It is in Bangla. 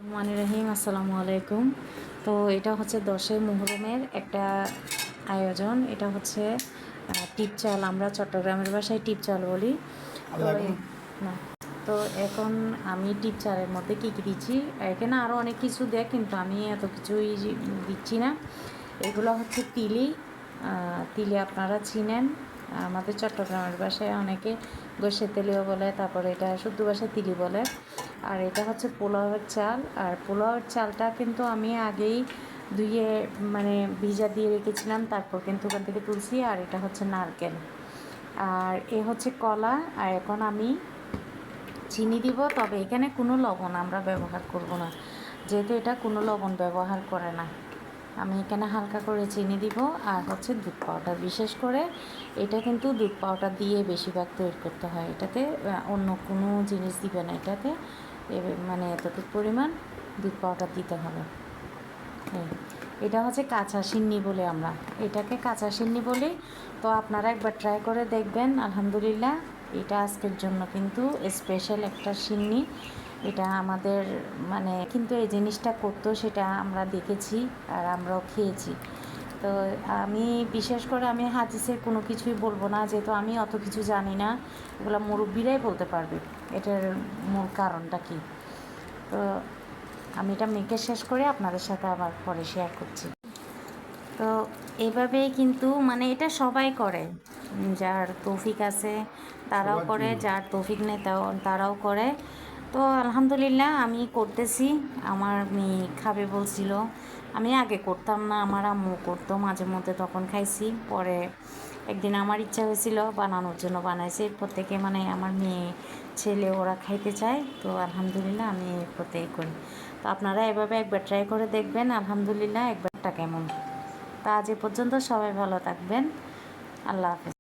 রহমানির রহিম, আসসালামু আলাইকুম। তো এটা হচ্ছে 10ই মুহররমের একটা আয়োজন। এটা হচ্ছে টিপ চাল, আমরা চট্টগ্রামের ভাষায় টিপ চাল বলি। তো না, তো এখন আমি টিপ চালের মধ্যে কী কী দিচ্ছি, এখানে আরও অনেক কিছু দেয় কিন্তু আমি এত কিছুই দিচ্ছি না। এগুলো হচ্ছে তিলি। তিলি আপনারা চিনেন, আমাদের চট্টগ্রামের ভাষায় অনেকে গোশের তেলিও বলে, তারপরে এটা শুদ্ধ ভাষায় তিলি বলে। আর এটা হচ্ছে পোলাওয়ের চাল, আর পোলাওয়ের চালটা কিন্তু আমি আগেই ধুয়ে মানে ভিজা দিয়ে রেখেছিলাম, তারপর কিন্তু ওখান থেকে তুলছি। আর এটা হচ্ছে নারকেল, আর এ হচ্ছে কলা। আর এখন আমি চিনি দিব, তবে এখানে কোনো লবণ আমরা ব্যবহার করব না, যেহেতু এটা কোনো লবণ ব্যবহার করে না। আমি এখানে হালকা করে চিনি দিব, আর হচ্ছে দুধ পাউডার। বিশেষ করে এটা কিন্তু দুধ পাউডার দিয়ে বেশিরভাগ তৈরি করতে হয়, এটাতে অন্য কোনো জিনিস দিবে না, এটাতে মানে এতটুকু পরিমাণ দুধ পাউডার দিতে হবে। এটা হচ্ছে কাঁচা সিন্নি বলে, আমরা এটাকে কাঁচা সিন্নি বলি। তো আপনারা একবার ট্রাই করে দেখবেন। আলহামদুলিল্লাহ, এটা আজকের জন্য কিন্তু স্পেশাল একটা সিন্নি। এটা আমাদের মানে কিন্তু এই জিনিসটা করতো, সেটা আমরা দেখেছি আর আমরাও খেয়েছি। তো আমি বিশেষ করে আমি হাদিসের কোনো কিছুই বলবো না, যেহেতু আমি অত কিছু জানি না, এগুলো মুরব্বীরাই বলতে পারবে এটার মূল কারণটা কী। তো আমি এটা মেখে শেষ করে আপনাদের সাথে আবার পরে শেয়ার করছি। তো এভাবেই কিন্তু মানে এটা সবাই করে, যার তৌফিক আছে তারাও করে, যার তৌফিক নেই তারাও করে। তো আলহামদুলিল্লাহ আমি করতেছি, আমার মেয়ে খাবে বলছিল। আমি আগে করতাম না, আমার আম্মু করতো মাঝে মধ্যে, তখন খাইছি। পরে একদিন আমার ইচ্ছা হয়েছিল বানানোর জন্য বানাইছি। এরপর থেকে মানে আমার মেয়ে ছেলে ওরা খাইতে চায়, তো আলহামদুলিল্লাহ আমি এরপর থেকে করি। তো আপনারা এভাবে একবার ট্রাই করে দেখবেন, আলহামদুলিল্লাহ একবারটা কেমন। তা আজ এ পর্যন্ত, সবাই ভালো থাকবেন, আল্লাহ হাফেজ।